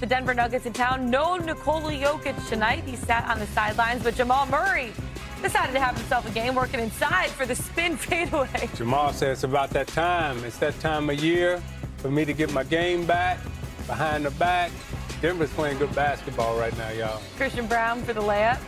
The Denver Nuggets in town. No Nikola Jokic tonight. He sat on the sidelines, but Jamal Murray decided to have himself a game working inside for the spin fadeaway. Jamal said it's about that time. It's that time of year for me to get my game back, behind the back. Denver's playing good basketball right now, y'all. Christian Brown for the layup.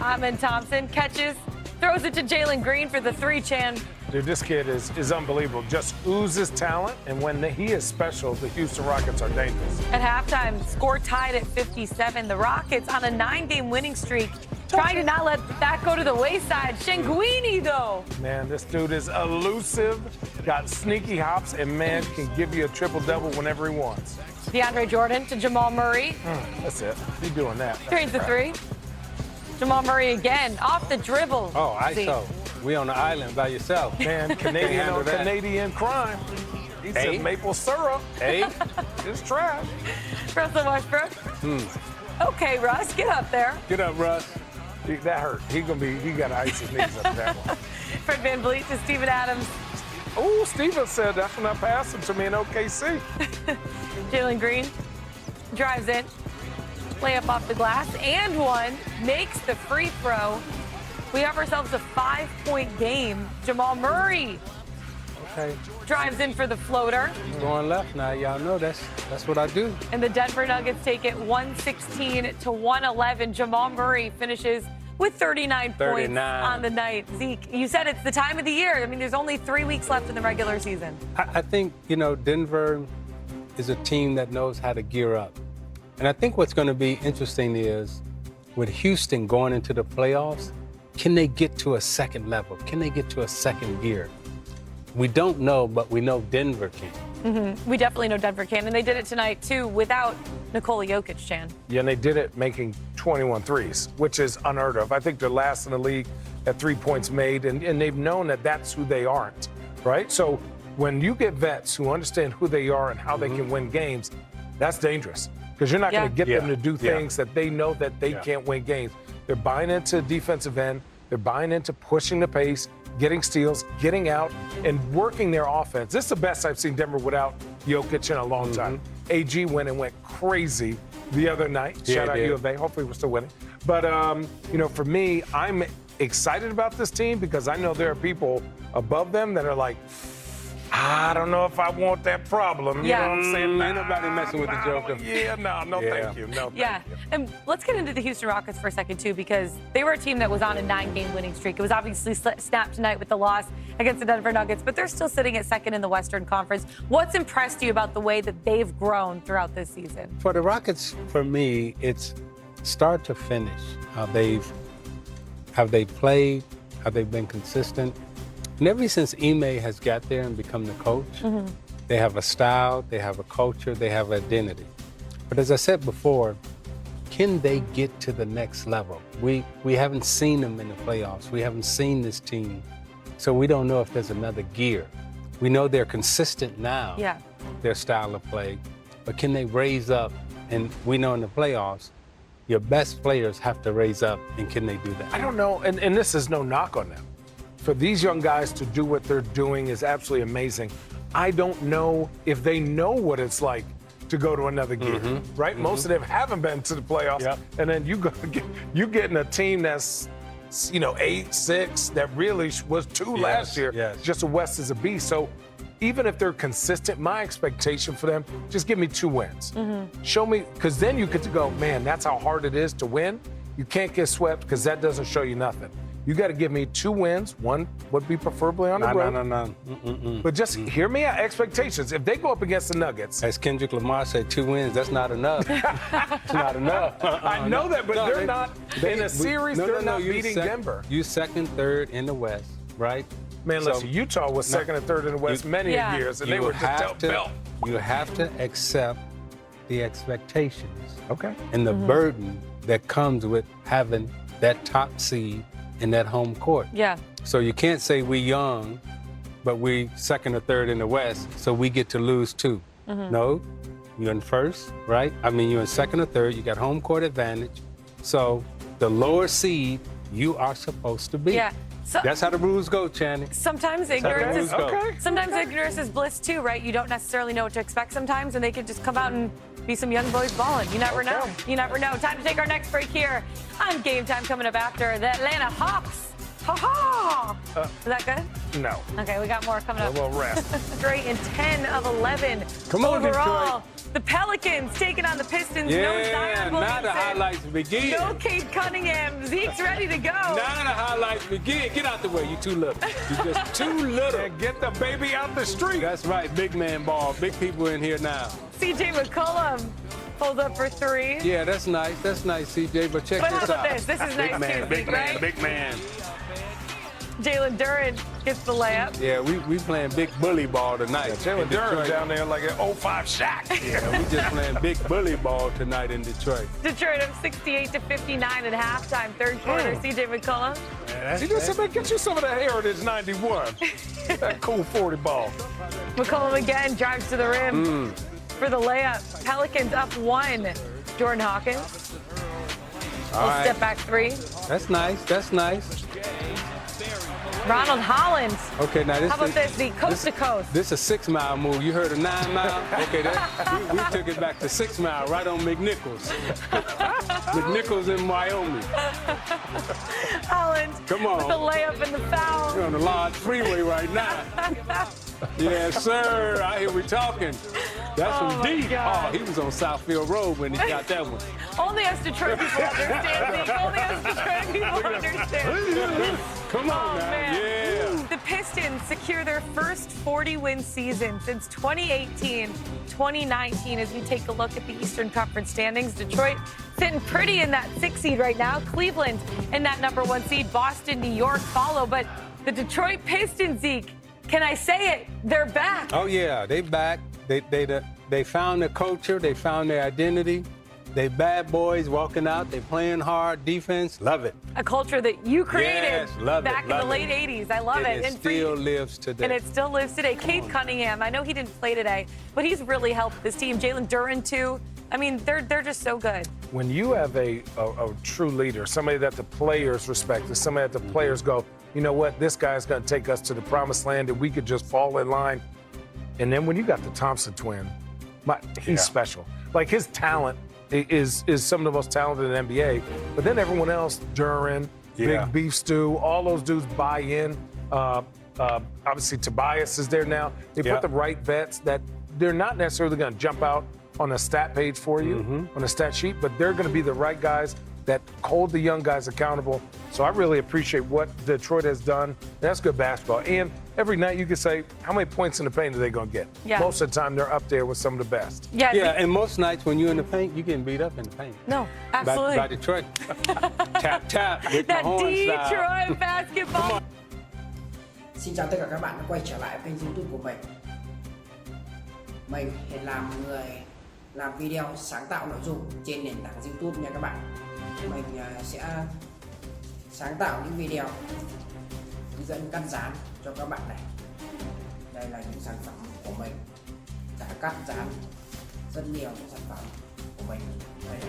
Amen Thompson catches, throws it to Jalen Green for the three, Chan. Dude, this kid is unbelievable. Just oozes talent, and when he is special, the Houston Rockets are dangerous. At halftime, score tied at 57. The Rockets on a 9-game winning streak, trying to not let that go to the wayside. Shenguini, though. Man, this dude is elusive, got sneaky hops, and, man, can give you a triple-double whenever he wants. DeAndre Jordan to Jamal Murray. That's it. He's doing that. Drains the three. Jamal Murray again, off the dribble. Oh, ISO. We on the island by yourself. Man, Canadian on Canadian crime. He said maple syrup. Hey. It's trash. Russell Westbrook. Okay, Russ, get up there. Get up, Russ. That hurt. He got to ice his knees up that one. Fred VanVleet to Steven Adams. Oh, Steven said that's when I passed him to me in OKC. Jalen Green drives in, layup off the glass, and one, makes the free throw. We have ourselves a 5-point game. Jamal Murray drives in for the floater. Going left now, y'all know that's what I do. And the Denver Nuggets take it 116 to 111. Jamal Murray finishes with 39 points on the night. Zeke, you said it's the time of the year. I mean, there's only 3 weeks left in the regular season. I think, Denver is a team that knows how to gear up. And I think what's going to be interesting is with Houston going into the playoffs, can they get to a second level? Can they get to a second gear? We don't know, but we know Denver can. We definitely know Denver can, and they did it tonight, too, without Nikola Jokic, Chan. Yeah, and they did it making 21 threes, which is unheard of. I think they're last in the league at 3 points made, and they've known that that's who they aren't, right? So when you get vets who understand who they are and how they can win games, that's dangerous because you're not going to get them to do things that they know that they can't win games. They're buying into defensive end. They're buying into pushing the pace, getting steals, getting out, and working their offense. This is the best I've seen Denver without Jokic in a long time. AG went crazy the other night. Shout out U of A. Hopefully we're still winning. But, for me, I'm excited about this team because I know there are people above them that are like, I don't know if I want that problem. You know what I'm saying? Ain't nobody messing with the Joker. Thank you. No, thank you. And let's get into the Houston Rockets for a second, too, because they were a team that was on a 9-game winning streak. It was obviously snapped tonight with the loss against the Denver Nuggets, but they're still sitting at second in the Western Conference. What's impressed you about the way that they've grown throughout this season? For the Rockets, for me, it's start to finish. How they played, how they've been consistent. And ever since Ime has got there and become the coach, they have a style, they have a culture, they have identity. But as I said before, can they get to the next level? We haven't seen them in the playoffs. We haven't seen this team. So we don't know if there's another gear. We know they're consistent now, their style of play. But can they raise up? And we know in the playoffs, your best players have to raise up. And can they do that? I don't know. And this is no knock on them. For these young guys to do what they're doing is absolutely amazing. I don't know if they know what it's like to go to another gear, right? Most of them haven't been to the playoffs. And then you getting a team that's, 8-6 that really was 2 last year. Just the West is a beast. So even if they're consistent, my expectation for them, just give me 2 wins. Show me, because then you get to go, man, that's how hard it is to win. You can't get swept because that doesn't show you nothing. You got to give me 2 wins. One would be preferably on the road. No. But just hear me out. Expectations. If they go up against the Nuggets. As Kendrick Lamar said, 2 wins, that's not enough. It's not enough. I know that, but they're not in a series. They're not beating Denver. You second, third in the West, right? Man, listen, Utah was second and third in the West many years, and they were just belt. You have to accept the expectations. Okay. And the burden that comes with having that top seed in that home court. So you can't say we young, but we second or third in the West, so we get to lose 2. No, you're in first, right? I mean, you're in second or third. You got home court advantage. So the lower seed, you are supposed to be. So that's how the rules go, Channing. Sometimes ignorance is ignorance is bliss too, right? You don't necessarily know what to expect sometimes, and they could just come out and be some young boys balling. You never know. You never know. Time to take our next break here on Game Time, coming up after the Atlanta Hawks. Ha-ha! Is that good? No. Okay, we got more coming up. A little rest. Straight in 10 of 11. Come on, overall. Detroit. The Pelicans taking on the Pistons. No Yeah, Zion now the Williamson. highlights begin. No Cade Cunningham. Zeke's ready to go. Now the highlights begin. Get out the way. You too little. You just too little. And get the baby out the street. That's right. Big man ball. Big people in here now. CJ McCollum pulls up for three. Yeah, that's nice. That's nice, CJ. But check But how this about out. this? This is Big nice man, too, big Zeke, man, right? big man. Jalen Duren gets the layup. Yeah, we playing big bully ball tonight. Jalen Durham down there like an 05 Shaq. Yeah, we just playing big bully ball tonight in Detroit. Detroit up 68-59 at halftime. Third quarter, CJ McCollum. Yeah, See, just get you some of that Heritage 91. That cool 40 ball. McCollum again drives to the rim for the layup. Pelicans up one. Jordan Hawkins. All right. Step back three. That's nice. That's nice. Ronald Hollins. Okay, now this How about is this? The coast to coast. This is a 6 mile move. You heard a 9 mile? Okay, we took it back to 6 mile, right on McNichols. McNichols in Wyoming. Hollins. Come on. With the layup and the foul. We're on the Lodge Freeway right now. Yes, sir. I hear we talking. That's Oh, from my deep. God. Oh, he was on Southfield Road when he got that one. Only us Detroit people understand. Zeke. Only us Detroit people understand. Come on Oh, now. man. Yeah. The Pistons secure their first 40-win season since 2018-2019 as we take a look at the Eastern Conference standings. Detroit sitting pretty in that 6th seed right now. Cleveland in that number 1 seed. Boston, New York follow. But the Detroit Pistons, Zeke, can I say it? They're back. Oh, yeah. They back. They found their culture. They found their identity. They bad boys walking out. They playing hard defense. Love it. A culture that you created Yes, love it, back in love the late it. 80s. I love it. It And for you- still lives today. And it still lives today. Cade Cunningham, I know he didn't play today, but he's really helped this team. Jalen Duren, too. I mean, they're just so good. When you have a true leader, somebody that the players respect, somebody that the players go, you know what, this guy's going to take us to the promised land and we could just fall in line. And then when you got the Thompson twin, he's special. Like his talent is some of the most talented in the NBA. But then everyone else, Duren, Big Beef Stew, all those dudes buy in. Obviously, Tobias is there now. They put the right vets that they're not necessarily going to jump out on a stat page for you, on a stat sheet, but they're going to be the right guys that hold the young guys accountable. So I really appreciate what Detroit has done. That's good basketball. And every night you can say, how many points in the paint are they going to get? Yeah. Most of the time, they're up there with some of the best. Yeah, and most nights when you're in the paint, you're getting beat up in the paint. No, absolutely. By Detroit. Tap, tap. With That my horn style. Detroit basketball. Xin chào tất cả các bạn đã quay trở lại kênh YouTube của mình. Mình hiện làm người làm video sáng tạo nội dung trên nền tảng YouTube nha các bạn. Mình sẽ sáng tạo những video hướng dẫn cắt dán cho các bạn này. Đây là những sản phẩm của mình đã cắt dán rất nhiều những sản phẩm của mình đây.